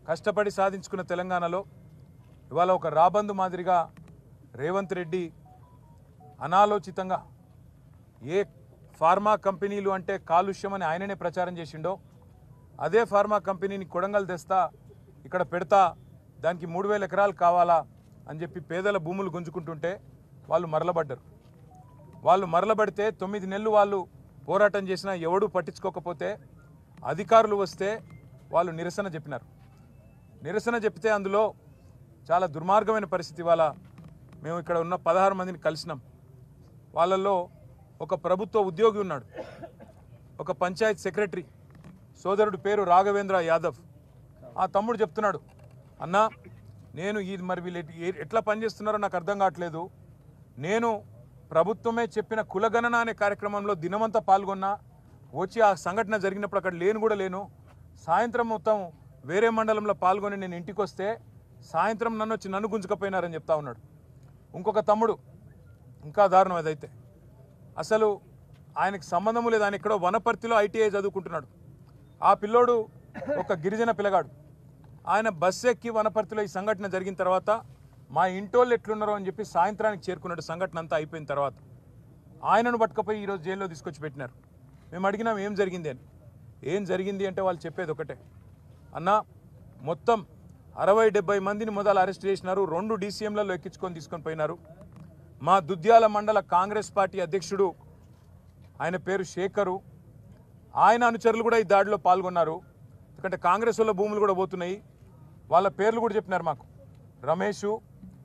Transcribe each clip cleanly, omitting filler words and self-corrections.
కష్టపడి సాధించుకున్న తెలంగాణలో ఇవాళ ఒక రాబందు మాదిరిగా రేవంత్ రెడ్డి అనాలోచితంగా ఏ ఫార్మా కంపెనీలు అంటే కాలుష్యం అని ఆయననే ప్రచారం చేసిండో అదే ఫార్మా కంపెనీని కొడంగల్ తెస్తా ఇక్కడ పెడతా దానికి 3000 ఎకరాలు కావాలా అని చెప్పి పేదల భూములు గుంజుకుంటుంటే వాళ్ళు మరలబడ్డారు. వాళ్ళు మరలబడితే 9 నెలలు వాళ్ళు పోరాటం చేసినా ఎవడూ పట్టించుకోకపోతే అధికారులు వస్తే వాళ్ళు నిరసన చెప్పినారు. నిరసన చెప్తే అందులో చాలా దుర్మార్గమైన పరిస్థితి. వాళ్ళ మేము ఇక్కడ ఉన్న 16 మందిని కలిసినాం. వాళ్ళల్లో ఒక ప్రభుత్వ ఉద్యోగి ఉన్నాడు, ఒక పంచాయత్ సెక్రటరీ సోదరుడు పేరు రాఘవేంద్ర యాదవ్. ఆ తమ్ముడు చెప్తున్నాడు, అన్నా నేను ఈ మరి వీళ్ళు ఎట్లా పనిచేస్తున్నారో నాకు అర్థం కావట్లేదు. నేను ప్రభుత్వమే చెప్పిన కులగణన అనే కార్యక్రమంలో దినమంతా పాల్గొన్నా, వచ్చి ఆ సంఘటన జరిగినప్పుడు అక్కడ లేను కూడా లేను. సాయంత్రం మొత్తం వేరే మండలంలో పాల్గొని నేను ఇంటికి వస్తే సాయంత్రం నన్ను గుంజుకపోయినారని చెప్తా ఉన్నాడు. ఇంకొక తమ్ముడు ఇంకా దారుణం అదైతే, అసలు ఆయనకు సంబంధం లేదు, ఆయన ఎక్కడో వనపర్తిలో ITI చదువుకుంటున్నాడు. ఆ పిల్లోడు ఒక గిరిజన పిల్లగాడు. ఆయన బస్సు ఎక్కి వనపర్తిలో ఈ సంఘటన జరిగిన తర్వాత మా ఇంటోళ్ళు ఎట్లున్నారో అని చెప్పి సాయంత్రానికి చేరుకున్నాడు. సంఘటన అంతా అయిపోయిన తర్వాత ఆయనను పట్టుకపోయి ఈరోజు జైల్లో తీసుకొచ్చి పెట్టినారు. మేము అడిగినాం ఏం జరిగింది అని. ఏం జరిగింది అంటే వాళ్ళు చెప్పేది ఒకటే, అన్న మొత్తం 60-70 మందిని మొదలు అరెస్ట్ చేసినారు, 2 DCMలలో ఎక్కించుకొని తీసుకొని పోయినారు. మా దుద్యాల మండల కాంగ్రెస్ పార్టీ అధ్యక్షుడు ఆయన పేరు శేఖరు, ఆయన అనుచరులు కూడా ఈ దాడిలో పాల్గొన్నారు. ఎందుకంటే కాంగ్రెస్ వాళ్ళ భూములు కూడా పోతున్నాయి. వాళ్ళ పేర్లు కూడా చెప్పినారు మాకు, రమేషు,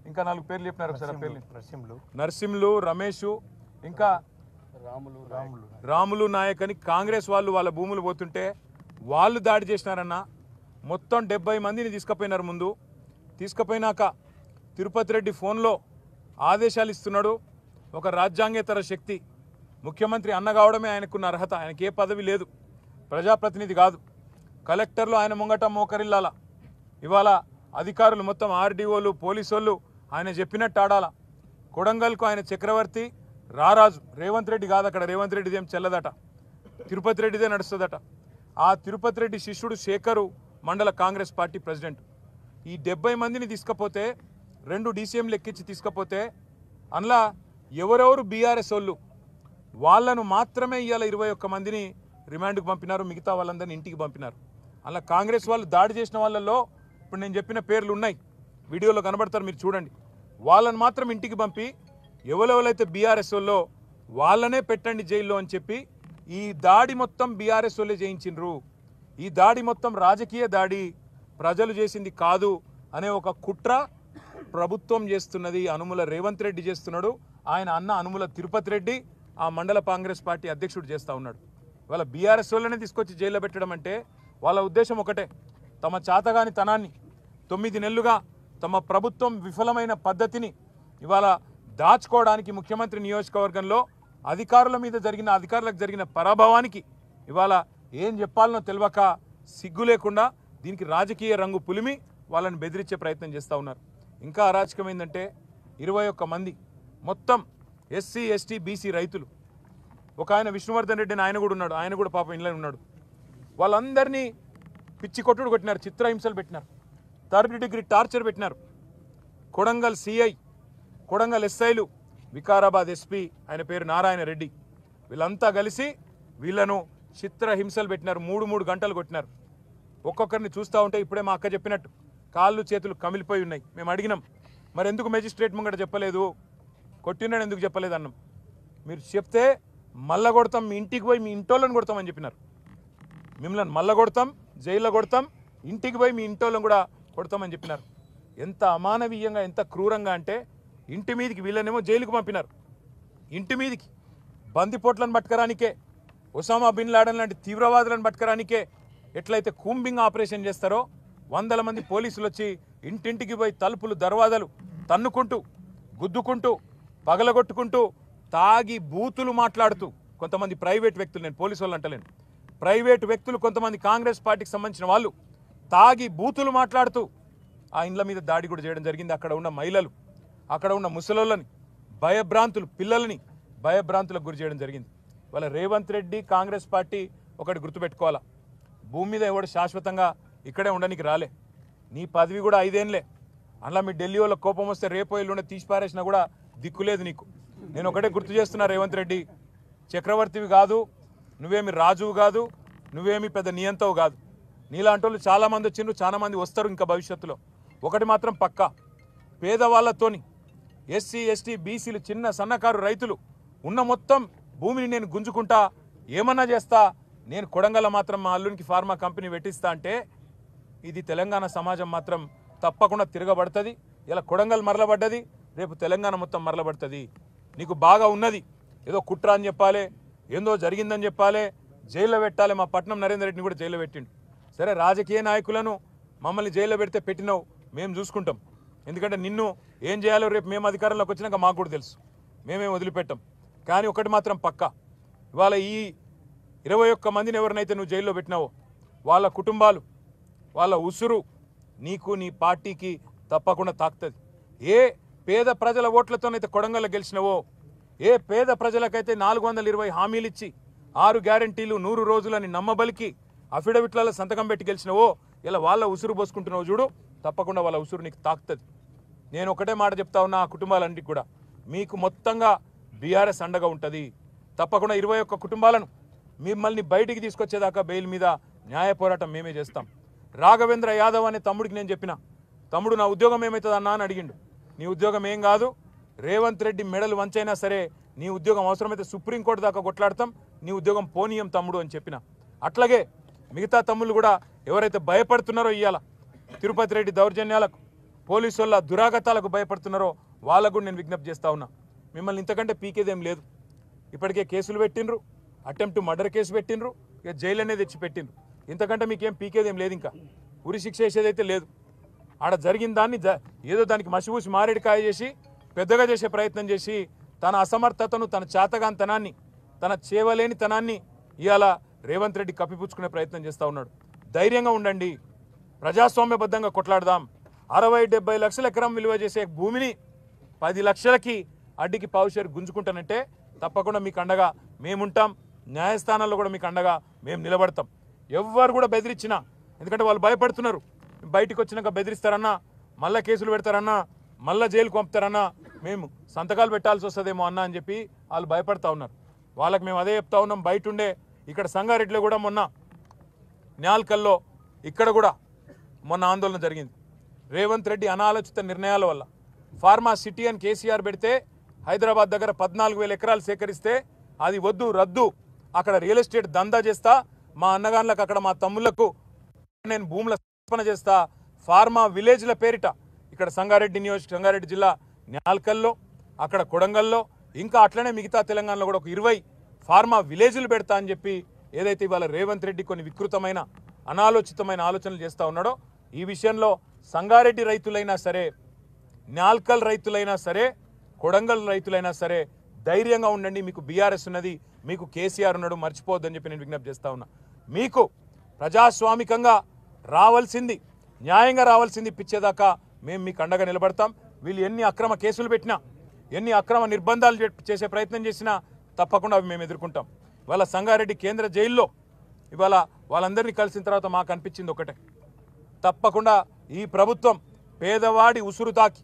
ఇంకా 4 పేర్లు చెప్పినారు. ఒకసారి ఆ పేర్లు నర్సింలు, రమేషు, ఇంకా రాములు నాయక్ అని కాంగ్రెస్ వాళ్ళు వాళ్ళ భూములు పోతుంటే వాళ్ళు దాడి చేసినారన్న. మొత్తం 70 మందిని తీసుకుపోయినారు. ముందు తీసుకుపోయినాక తిరుపతి రెడ్డి ఫోన్లో ఆదేశాలు ఇస్తున్నాడు. ఒక రాజ్యాంగేతర శక్తి, ముఖ్యమంత్రి అన్న కావడమే ఆయనకున్న అర్హత, ఆయనకి ఏ పదవి లేదు, ప్రజాప్రతినిధి కాదు. కలెక్టర్లు ఆయన ముంగట మోకరిల్లాల. ఇవాళ అధికారులు మొత్తం RDOలు పోలీసోళ్ళు ఆయన చెప్పినట్టు ఆడాల. కొడంగల్కు ఆయన చక్రవర్తి రారాజు, రేవంత్ రెడ్డి కాదు. అక్కడ రేవంత్ రెడ్డిదేం చెల్లదట, తిరుపతి రెడ్డిదే నడుస్తుందట. ఆ తిరుపతి రెడ్డి శిష్యుడు శేఖరు మండల కాంగ్రెస్ పార్టీ ప్రెసిడెంట్. ఈ 70 మందిని తీసుకపోతే 2 DCMలు ఎక్కించి తీసుకపోతే అందులో ఎవరెవరు BRS వాళ్ళు వాళ్ళను మాత్రమే ఇవాళ 21 మందిని రిమాండ్కు పంపినారు. మిగతా వాళ్ళందరినీ ఇంటికి పంపినారు. అలా కాంగ్రెస్ వాళ్ళు దాడి చేసిన వాళ్ళల్లో ఇప్పుడు నేను చెప్పిన పేర్లు ఉన్నాయి, వీడియోలో కనబడతారు, మీరు చూడండి. వాళ్ళని మాత్రం ఇంటికి పంపి ఎవరెవరైతే BRS వాళ్ళో వాళ్ళనే పెట్టండి జైల్లో అని చెప్పి ఈ దాడి మొత్తం BRS వాళ్ళే చేయించిండ్రు. ఈ దాడి మొత్తం రాజకీయ దాడి, ప్రజలు చేసింది కాదు అనే ఒక కుట్ర ప్రభుత్వం చేస్తున్నది. అనుముల రేవంత్ రెడ్డి చేస్తున్నాడు, ఆయన అన్న అనుముల తిరుపతి రెడ్డి ఆ మండల కాంగ్రెస్ పార్టీ అధ్యక్షుడు చేస్తూ ఉన్నాడు. వాళ్ళ BRS వాళ్ళనే తీసుకొచ్చి జైల్లో పెట్టడం అంటే వాళ్ళ ఉద్దేశం ఒకటే, తమ చాతగాని తనాన్ని 9 నెలలుగా తమ ప్రభుత్వం విఫలమైన పద్ధతిని ఇవాళ దాచుకోవడానికి, ముఖ్యమంత్రి నియోజకవర్గంలో అధికారులకు జరిగిన పరాభవానికి ఇవాళ ఏం చెప్పాలనో తెలియక సిగ్గు లేకుండా దీనికి రాజకీయ రంగు పులిమి వాళ్ళని బెదిరించే ప్రయత్నం చేస్తూ ఉన్నారు. ఇంకా అరాచకం ఏంటంటే 21 మంది మొత్తం SC ST BC రైతులు, ఒక ఆయన విష్ణువర్ధన్ రెడ్డి అని ఆయన కూడా ఉన్నాడు, ఆయన కూడా పాపం ఇంట్లో ఉన్నాడు. వాళ్ళందరినీ పిచ్చి కొట్టుడు కొట్టినారు, చిత్రహింసలు పెట్టినారు, 3rd డిగ్రీ టార్చర్ పెట్టినారు. కొడంగల్ CI, కొడంగల్ SIలు, వికారాబాద్ SP ఆయన పేరు నారాయణ రెడ్డి, వీళ్ళంతా కలిసి వీళ్ళను చిత్రహింసలు పెట్టినారు. 3 గంటలు కొట్టినారు. ఒక్కొక్కరిని చూస్తూ ఉంటే ఇప్పుడే మా అక్క చెప్పినట్టు కాళ్ళు చేతులు కమిలిపోయి ఉన్నాయి. మేము అడిగినాం, మరి ఎందుకు మేజిస్ట్రేట్ ముంగట చెప్పలేదు, కొట్టినాడు ఎందుకు చెప్పలేదు అన్నాం. మీరు చెప్తే మళ్ళా కొడతాం, మీ ఇంటికి పోయి మీ ఇంటోళ్ళని కొడతామని చెప్పినారు. మిమ్మల్ని మళ్ళా కొడతాం, జైల్లో కొడతాం, ఇంటికి పోయి మీ ఇంటోళ్ళని కూడా కొడతామని చెప్పినారు. ఎంత అమానవీయంగా, ఎంత క్రూరంగా అంటే ఇంటి మీదికి వీళ్ళనేమో జైలుకు పంపినారు. ఇంటి మీదికి బందిపోట్లను పట్టుకరానికే, ఒసామా బిన్ లాడెన్ లాంటి తీవ్రవాదులను పట్టుకరానికే ఎట్లయితే కూంబింగ్ ఆపరేషన్ చేస్తారో 100 మంది పోలీసులు వచ్చి ఇంటింటికి పోయి తలుపులు దర్వాజాలు తన్నుకుంటూ, గుద్దుకుంటూ, పగలగొట్టుకుంటూ, తాగి బూతులు మాట్లాడుతూ, కొంతమంది ప్రైవేట్ వ్యక్తులు, నేను పోలీసు వాళ్ళు అంటలేను, ప్రైవేట్ వ్యక్తులు కొంతమంది కాంగ్రెస్ పార్టీకి సంబంధించిన వాళ్ళు తాగి బూతులు మాట్లాడుతూ ఆ ఇండ్ల మీద దాడి కూడా చేయడం జరిగింది. అక్కడ ఉన్న మహిళలు, అక్కడ ఉన్న ముసలోళ్ళని భయభ్రాంతులు, పిల్లలని భయభ్రాంతులకు గురి చేయడం జరిగింది. వాళ్ళ రేవంత్ రెడ్డి కాంగ్రెస్ పార్టీ ఒకటి గుర్తుపెట్టుకోవాలా, భూమి మీద ఎవడు శాశ్వతంగా ఇక్కడే ఉండడానికి రాలే. నీ పదవి కూడా 5 ఏళ్ళే. అలా మీ ఢిల్లీ వాళ్ళ కోపం వస్తే రేపో ఎల్లుండే తీసి పారేసినా కూడా దిక్కులేదు నీకు. నేను ఒకటే గుర్తు చేస్తున్నా, రేవంత్ రెడ్డి చక్రవర్తివి కాదు, నువ్వేమి రాజువు కాదు, నువ్వేమి పెద్ద నియంతవు కాదు. నీలాంటి వాళ్ళు చాలామంది వచ్చిండ్రు, చాలా మంది వస్తారు ఇంకా భవిష్యత్తులో. ఒకటి మాత్రం పక్కా, పేదవాళ్ళతోని ఎస్సీ ఎస్టీ బీసీలు చిన్న సన్నకారు రైతులు ఉన్న మొత్తం భూమిని నేను గుంజుకుంటా, ఏమన్నా చేస్తా, నేను కొడంగల్ మాత్రం మా అల్లునికి ఫార్మా కంపెనీ పెట్టిస్తా అంటే ఇది తెలంగాణ సమాజం మాత్రం తప్పకుండా తిరగబడుతుంది. ఇలా కొడంగల్ మరలబడ్డది, రేపు తెలంగాణ మొత్తం మరలబడుతుంది. నీకు బాగా ఉన్నది, ఏదో కుట్ర అని చెప్పాలి, ఏందో జరిగిందని చెప్పాలి, జైల్లో పెట్టాలి. మా పట్నం నరేందర్ రెడ్డిని కూడా జైల్లో పెట్టిండు. సరే, రాజకీయ నాయకులను మమ్మల్ని జైల్లో పెడితే పెట్టినావు, మేము చూసుకుంటాం. ఎందుకంటే నిన్ను ఏం చేయాలో రేపు మేము అధికారంలోకి వచ్చినాక మాకు కూడా తెలుసు, మేమేం వదిలిపెట్టాం. కానీ ఒకటి మాత్రం పక్కా, ఇవాళ ఈ 21 మందిని ఎవరినైతే నువ్వు జైల్లో పెట్టినావో వాళ్ళ కుటుంబాలు, వాళ్ళ ఉసురు నీకు నీ పార్టీకి తప్పకుండా తాకుతుంది. ఏ పేద ప్రజల ఓట్లతోనైతే కొడంగల్లో గెలిచినవో, ఏ పేద ప్రజలకైతే 420 హామీలు ఇచ్చి 6 గ్యారంటీలు 100 రోజులని నమ్మబలికి అఫిడవిట్లలో సంతకం పెట్టి గెలిచినవో, ఇలా వాళ్ళ ఉసురు పోసుకుంటున్నావు చూడు, తప్పకుండా వాళ్ళ ఉసురు నీకు తాకుతుంది. నేను ఒకటే మాట చెప్తా ఉన్నా, ఆ కుటుంబాలన్నిటికి కూడా మీకు మొత్తంగా బీఆర్ఎస్ అండగా ఉంటుంది. తప్పకుండా 21 కుటుంబాలను మిమ్మల్ని బయటికి తీసుకొచ్చేదాకా బెయిల్ మీద న్యాయ పోరాటం మేమే చేస్తాం. రాఘవేంద్ర యాదవ్ అనే తమ్ముడికి నేను చెప్పిన, తమ్ముడు నా ఉద్యోగం ఏమవుతుంది అన్నా అని అడిగిండు. నీ ఉద్యోగం ఏం కాదు, రేవంత్ రెడ్డి మెడలు వంచైనా సరే నీ ఉద్యోగం అవసరమైతే సుప్రీంకోర్టు దాకా కొట్లాడతాం, నీ ఉద్యోగం పోనీయం తమ్ముడు అని చెప్పిన. అట్లాగే మిగతా తమ్ముళ్ళు కూడా ఎవరైతే భయపడుతున్నారో, ఇవాళ తిరుపతి రెడ్డి దౌర్జన్యాలకు, పోలీసు వాళ్ళ దురాగతాలకు భయపడుతున్నారో వాళ్ళకు కూడా నేను విజ్ఞప్తి చేస్తా ఉన్నా, మిమ్మల్ని ఇంతకంటే పీకేదేం లేదు. ఇప్పటికే కేసులు పెట్టిండ్రు, అటెంప్ట్ మర్డర్ కేసు పెట్టిండ్రు, ఇక జైలు అనేది తెచ్చి పెట్టిండ్రు. ఇంతకంటే మీకేం పీకేదేం లేదు, ఇంకా ఉరి శిక్ష వేసేదైతే లేదు. ఆడ జరిగిన దాన్ని ఏదో దానికి మసిపూసి మారేడికాయ చేసి పెద్దగా చేసే ప్రయత్నం చేసి తన అసమర్థతను, తన చేతగాంతనాన్ని, తన చేవలేనితనాన్ని ఇవాళ రేవంత్ రెడ్డి కప్పిపుచ్చుకునే ప్రయత్నం చేస్తూ ఉన్నాడు. ధైర్యంగా ఉండండి, ప్రజాస్వామ్యబద్ధంగా కొట్లాడదాం. 60-70 లక్షల ఎకరం విలువ చేసే భూమిని 10 లక్షలకి అడ్డికి పావుషేరు గుంజుకుంటానంటే తప్పకుండా మీకు అండగా మేముంటాం. న్యాయస్థానాల్లో కూడా మీకు అండగా మేము నిలబడతాం. ఎవ్వరు కూడా బెదిరించినా, ఎందుకంటే వాళ్ళు భయపడుతున్నారు, బయటికి వచ్చినాక బెదిరిస్తారన్నా, మళ్ళీ కేసులు పెడతారన్నా, మళ్ళీ జైలుకు పంపుతారన్నా, మేము సంతకాలు పెట్టాల్సి వస్తుందేమో అన్నా అని చెప్పి వాళ్ళు భయపడతా ఉన్నారు. వాళ్ళకి మేము అదే చెప్తా ఉన్నాం. బయట ఉండే ఇక్కడ సంగారెడ్డిలో కూడా మొన్న న్యాల్కల్లో ఇక్కడ కూడా మొన్న ఆందోళన జరిగింది. రేవంత్ రెడ్డి అనాలోచిత నిర్ణయాల వల్ల ఫార్మా సిటీ అని కేసీఆర్ పెడితే హైదరాబాద్ దగ్గర 14,000 ఎకరాలు సేకరిస్తే అది వద్దు, రద్దు, అక్కడ రియల్ ఎస్టేట్ దందా చేస్తా, మా అన్నగాన్లకు అక్కడ మా తమ్ముళ్లకు నేను భూముల స్థాపన చేస్తా, ఫార్మా విలేజ్ల పేరిట ఇక్కడ సంగారెడ్డి జిల్లా న్యాల్కల్లో, అక్కడ కొడంగల్లో, ఇంకా అట్లనే మిగతా తెలంగాణలో కూడా ఒక 20 ఫార్మా విలేజ్లు పెడతా అని చెప్పి ఏదైతే ఇవాళ రేవంత్ రెడ్డి కొన్ని వికృతమైన అనాలోచితమైన ఆలోచనలు చేస్తూ ఉన్నాడో, ఈ విషయంలో సంగారెడ్డి రైతులైనా సరే, న్యాల్కల్ రైతులైనా సరే, కొడంగల్ రైతులైనా సరే ధైర్యంగా ఉండండి. మీకు బీఆర్ఎస్ ఉన్నది, మీకు కేసీఆర్ ఉన్నాడు, మర్చిపోవద్దని చెప్పి నేను విజ్ఞప్తి చేస్తా ఉన్నా. మీకు ప్రజాస్వామికంగా రావాల్సింది, న్యాయంగా రావాల్సింది పిచ్చేదాకా మేము మీకు అండగా నిలబడతాం. వీళ్ళు ఎన్ని అక్రమ కేసులు పెట్టినా, ఎన్ని అక్రమ నిర్బంధాలు చేసే ప్రయత్నం చేసినా తప్పకుండా అవి మేము ఎదుర్కొంటాం. ఇవాళ సంగారెడ్డి కేంద్ర జైల్లో ఇవాళ వాళ్ళందరినీ కలిసిన తర్వాత మాకు అనిపించింది ఒకటే, తప్పకుండా ఈ ప్రభుత్వం పేదవాడి ఉసురు తాకి,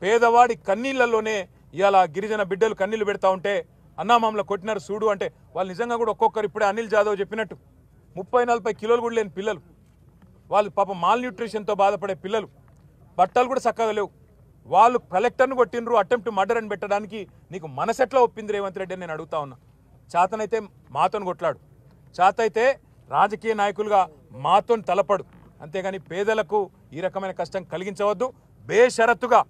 పేదవాడి కన్నీళ్లలోనే ఇవాళ గిరిజన బిడ్డలు కన్నీళ్లు పెడతా ఉంటే అన్నామామల కొట్టినారు చూడు అంటే వాళ్ళు నిజంగా కూడా ఒక్కొక్కరు ఇప్పుడే అనిల్ జాదవ్ చెప్పినట్టు 30-40 కిలోలు కూడా లేని పిల్లలు, వాళ్ళు పాపం మాల్ న్యూట్రిషన్తో బాధపడే పిల్లలు, బట్టలు కూడా చక్కగా లేవు, వాళ్ళు కలెక్టర్ను కొట్టినరు, అటెంప్ట్ మర్డర్ అని పెట్టడానికి నీకు మనసెట్లా ఒప్పింది రేవంత్ రెడ్డి అని నేను అడుగుతా ఉన్నా. చేతనైతే మాతోని కొట్లాడు, చేతైతే రాజకీయ నాయకులుగా మాతోని తలపడు, అంతేగాని పేదలకు ఈ రకమైన కష్టం కలిగించవద్దు. బేషరతుగా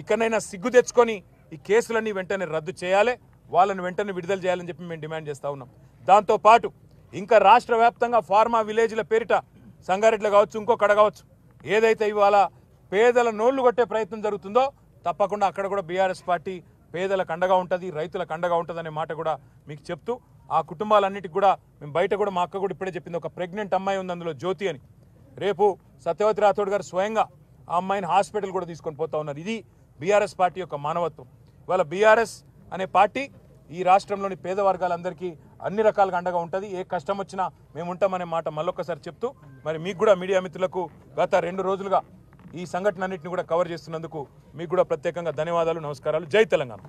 ఇక్కడైనా సిగ్గు తెచ్చుకొని ఈ కేసులన్నీ వెంటనే రద్దు చేయాలి, వాళ్ళని వెంటనే విడుదల చేయాలని చెప్పి మేము డిమాండ్ చేస్తూ ఉన్నాం. దాంతోపాటు ఇంకా రాష్ట్ర వ్యాప్తంగా ఫార్మా విలేజ్ల పేరిట సంగారెడ్డిలో కావచ్చు, ఇంకొకడ కావచ్చు, ఏదైతే ఇవాళ పేదల నోళ్లు కొట్టే ప్రయత్నం జరుగుతుందో తప్పకుండా అక్కడ కూడా బీఆర్ఎస్ పార్టీ పేదలకు అండగా ఉంటుంది, రైతులకు అండగా ఉంటుంది అనే మాట కూడా మీకు చెప్తూ, ఆ కుటుంబాలన్నిటికి కూడా మేము బయట కూడా మా అక్క కూడా ఇప్పుడే చెప్పింది, ఒక ప్రెగ్నెంట్ అమ్మాయి ఉంది అందులో జ్యోతి అని, రేపు సత్యవతి రాథోడ్ గారు స్వయంగా ఆ అమ్మాయిని హాస్పిటల్ కూడా తీసుకొని పోతా ఉన్నారు. ఇది బీఆర్ఎస్ పార్టీ యొక్క మానవత్వం. ఇవాళ బీఆర్ఎస్ అనే పార్టీ ఈ రాష్ట్రంలోని పేద వర్గాలందరికీ అన్ని రకాలుగా అండగా ఉంటుంది. ఏ కష్టం వచ్చినా మేము ఉంటామనే మాట మళ్ళొక్కసారి చెప్తూ, మరి మీకు కూడా మీడియా మిత్రులకు గత 2 రోజులుగా ఈ సంఘటన అన్నింటిని కూడా కవర్ చేస్తున్నందుకు మీకు కూడా ప్రత్యేకంగా ధన్యవాదాలు, నమస్కారాలు. జై తెలంగాణ.